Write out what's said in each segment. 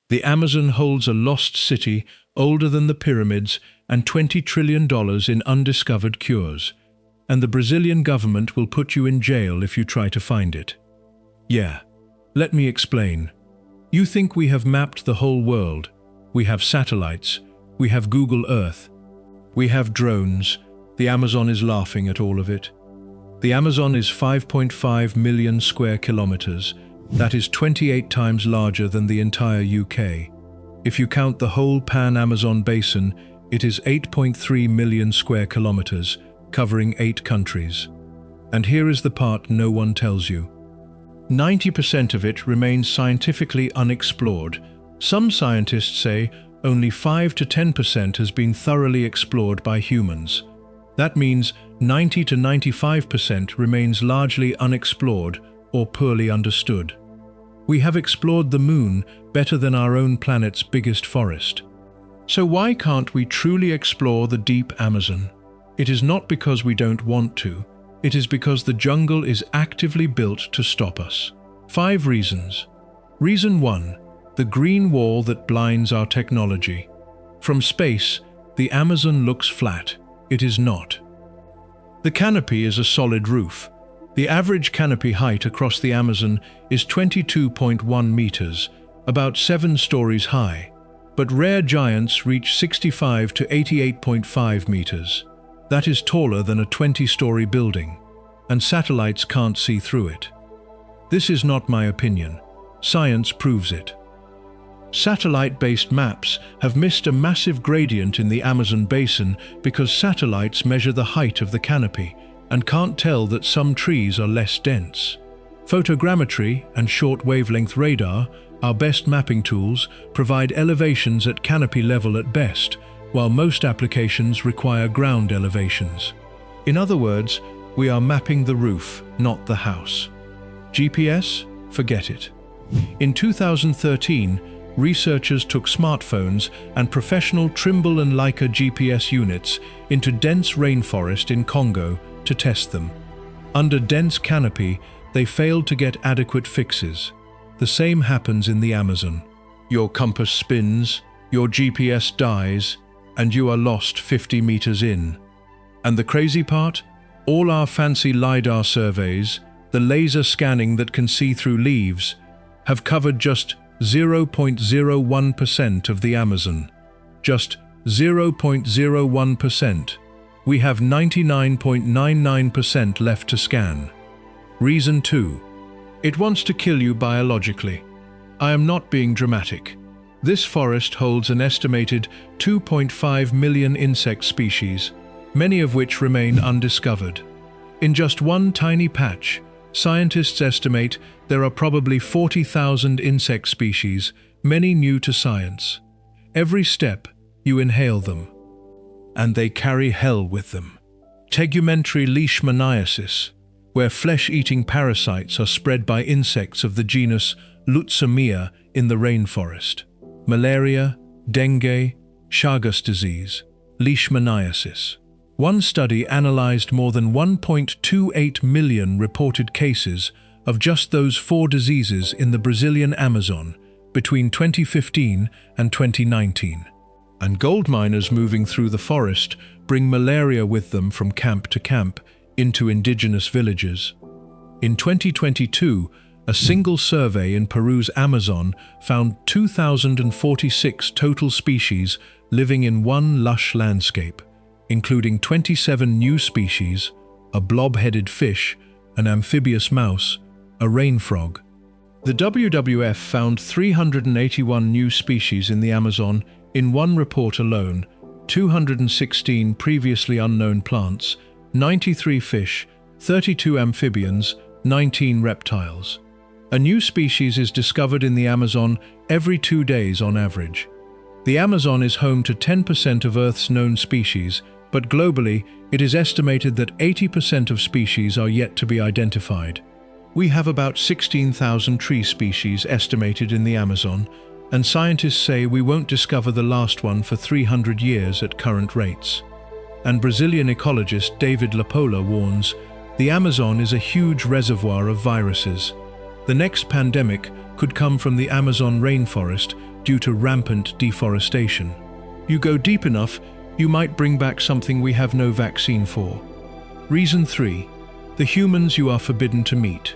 The Amazon holds a lost city older than the pyramids and $20 trillion in undiscovered cures. And the Brazilian government will put you in jail if you try to find it. Yeah, let me explain. You think we have mapped the whole world. We have satellites. We have Google Earth. We have drones. The Amazon is laughing at all of it. The Amazon is 5.5 million square kilometers. That is 28 times larger than the entire UK. If you count the whole Pan-Amazon basin, it is 8.3 million square kilometers, covering 8 countries. And here is the part no one tells you. 90% of it remains scientifically unexplored. Some scientists say only 5 to 10% has been thoroughly explored by humans. That means 90 to 95% remains largely unexplored or poorly understood. We have explored the moon better than our own planet's biggest forest. So why can't we truly explore the deep Amazon? It is not because we don't want to. It is because the jungle is actively built to stop us. 5 reasons. Reason 1. The green wall that blinds our technology. From space, the Amazon looks flat. It is not. The canopy is a solid roof. The average canopy height across the Amazon is 22.1 meters, about 7 stories high, but rare giants reach 65 to 88.5 meters. That is taller than a 20-story building, and satellites can't see through it. This is not my opinion. Science proves it. Satellite-based maps have missed a massive gradient in the Amazon basin because satellites measure the height of the canopy and can't tell that some trees are less dense. Photogrammetry and short-wavelength radar, our best mapping tools, provide elevations at canopy level at best, while most applications require ground elevations. In other words, we are mapping the roof, not the house. GPS? Forget it. In 2013, researchers took smartphones and professional Trimble and Leica GPS units into dense rainforest in Congo to test them. Under dense canopy, they failed to get adequate fixes. The same happens in the Amazon. Your compass spins, your GPS dies, and you are lost 50 meters in. And the crazy part? All our fancy LiDAR surveys, the laser scanning that can see through leaves, have covered just 0.01% of the Amazon. Just 0.01%. We have 99.99% left to scan. Reason 2. It wants to kill you biologically. I am not being dramatic. This forest holds an estimated 2.5 million insect species, many of which remain undiscovered. In just one tiny patch, scientists estimate there are probably 40,000 insect species, many new to science. Every step, you inhale them. And they carry hell with them. Tegumentary leishmaniasis, where flesh-eating parasites are spread by insects of the genus Lutsamia in the rainforest. Malaria, dengue, Chagas disease, leishmaniasis. One study analyzed more than 1.28 million reported cases of just those 4 diseases in the Brazilian Amazon between 2015 and 2019. And gold miners moving through the forest bring malaria with them from camp to camp into indigenous villages. In 2022, a single survey in Peru's Amazon found 2,046 total species living in one lush landscape, including 27 new species, a blob-headed fish, an amphibious mouse, a rain frog. The WWF found 381 new species in the Amazon in one report alone, 216 previously unknown plants, 93 fish, 32 amphibians, 19 reptiles. A new species is discovered in the Amazon every 2 days on average. The Amazon is home to 10% of Earth's known species, but globally, it is estimated that 80% of species are yet to be identified. We have about 16,000 tree species estimated in the Amazon, and scientists say we won't discover the last one for 300 years at current rates. And Brazilian ecologist David Lapola warns, the Amazon is a huge reservoir of viruses. The next pandemic could come from the Amazon rainforest due to rampant deforestation. You go deep enough, you might bring back something we have no vaccine for. Reason 3. The humans you are forbidden to meet.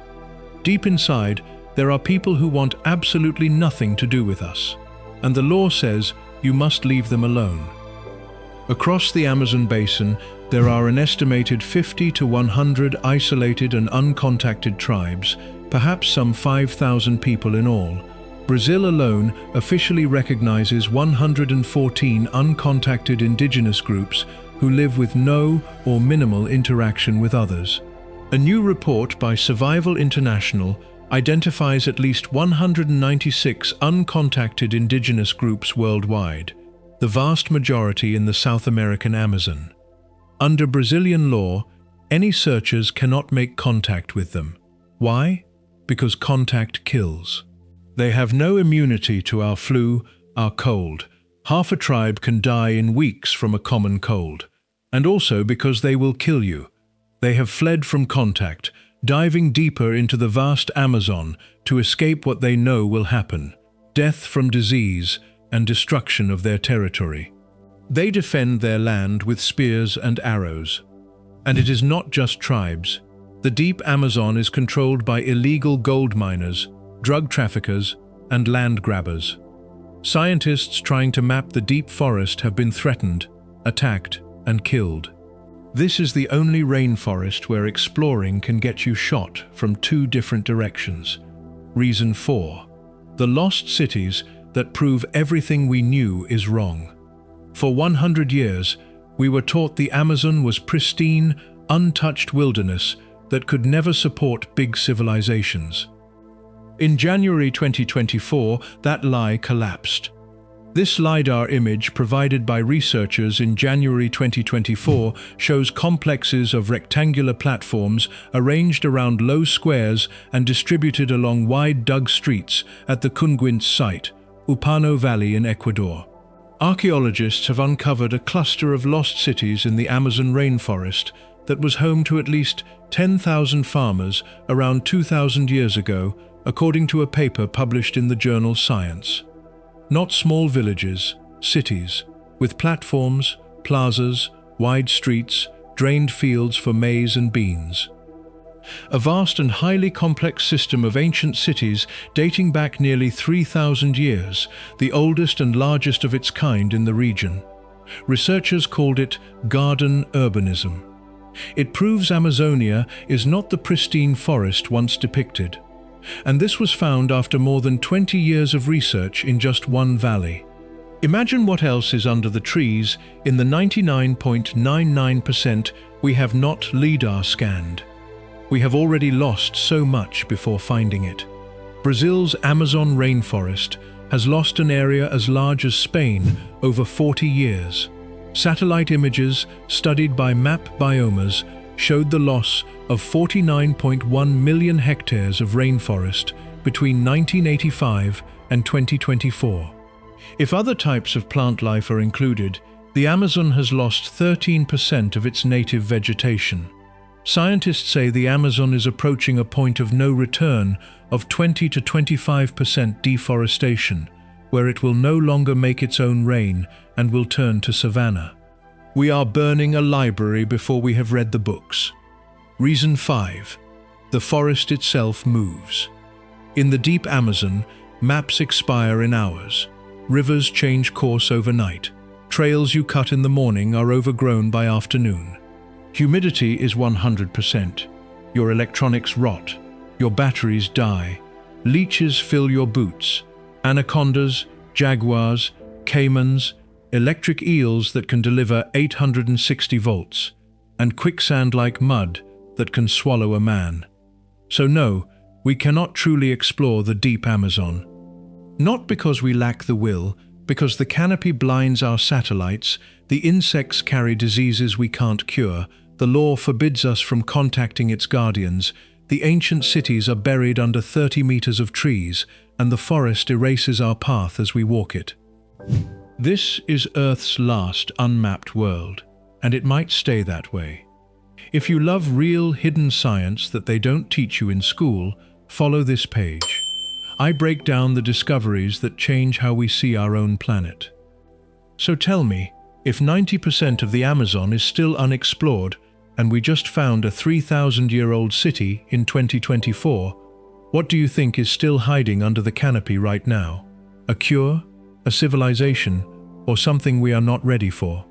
Deep inside, there are people who want absolutely nothing to do with us, and the law says you must leave them alone. Across the Amazon basin, there are an estimated 50 to 100 isolated and uncontacted tribes, perhaps some 5,000 people in all. Brazil alone officially recognizes 114 uncontacted indigenous groups who live with no or minimal interaction with others. A new report by Survival International identifies at least 196 uncontacted indigenous groups worldwide, the vast majority in the South American Amazon. Under Brazilian law, any searchers cannot make contact with them. Why? Because contact kills. They have no immunity to our flu, our cold. Half a tribe can die in weeks from a common cold. And also because they will kill you. They have fled from contact, diving deeper into the vast Amazon to escape what they know will happen: death from disease and destruction of their territory. They defend their land with spears and arrows. And it is not just tribes. The deep Amazon is controlled by illegal gold miners, drug traffickers, and land grabbers. Scientists trying to map the deep forest have been threatened, attacked, and killed. This is the only rainforest where exploring can get you shot from 2 different directions. Reason 4. The lost cities that prove everything we knew is wrong. For 100 years, we were taught the Amazon was pristine, untouched wilderness that could never support big civilizations. In January 2024, that lie collapsed. This LiDAR image provided by researchers in January 2024 shows complexes of rectangular platforms arranged around low squares and distributed along wide dug streets at the Cunguince site, Upano Valley in Ecuador. Archaeologists have uncovered a cluster of lost cities in the Amazon rainforest that was home to at least 10,000 farmers around 2,000 years ago, according to a paper published in the journal Science. Not small villages, cities, with platforms, plazas, wide streets, drained fields for maize and beans. A vast and highly complex system of ancient cities dating back nearly 3,000 years, the oldest and largest of its kind in the region. Researchers called it garden urbanism. It proves Amazonia is not the pristine forest once depicted. And this was found after more than 20 years of research in just one valley. Imagine what else is under the trees in the 99.99% we have not LiDAR scanned. We have already lost so much before finding it. Brazil's Amazon rainforest has lost an area as large as Spain over 40 years. Satellite images studied by Map Biomas showed the loss of 49.1 million hectares of rainforest between 1985 and 2024. If other types of plant life are included, the Amazon has lost 13% of its native vegetation. Scientists say the Amazon is approaching a point of no return of 20 to 25% deforestation, where it will no longer make its own rain and will turn to savanna. We are burning a library before we have read the books. Reason 5. The forest itself moves. In the deep Amazon, maps expire in hours. Rivers change course overnight. Trails you cut in the morning are overgrown by afternoon. Humidity is 100%. Your electronics rot. Your batteries die. Leeches fill your boots. Anacondas, jaguars, caimans, electric eels that can deliver 860 volts, and quicksand-like mud that can swallow a man. So no, we cannot truly explore the deep Amazon. Not because we lack the will, because the canopy blinds our satellites, the insects carry diseases we can't cure, the law forbids us from contacting its guardians, the ancient cities are buried under 30 meters of trees, and the forest erases our path as we walk it. This is Earth's last unmapped world, and it might stay that way. If you love real hidden science that they don't teach you in school, follow this page. I break down the discoveries that change how we see our own planet. So tell me, if 90% of the Amazon is still unexplored and we just found a 3,000-year-old city in 2024, what do you think is still hiding under the canopy right now? A cure? A civilization? Or something we are not ready for?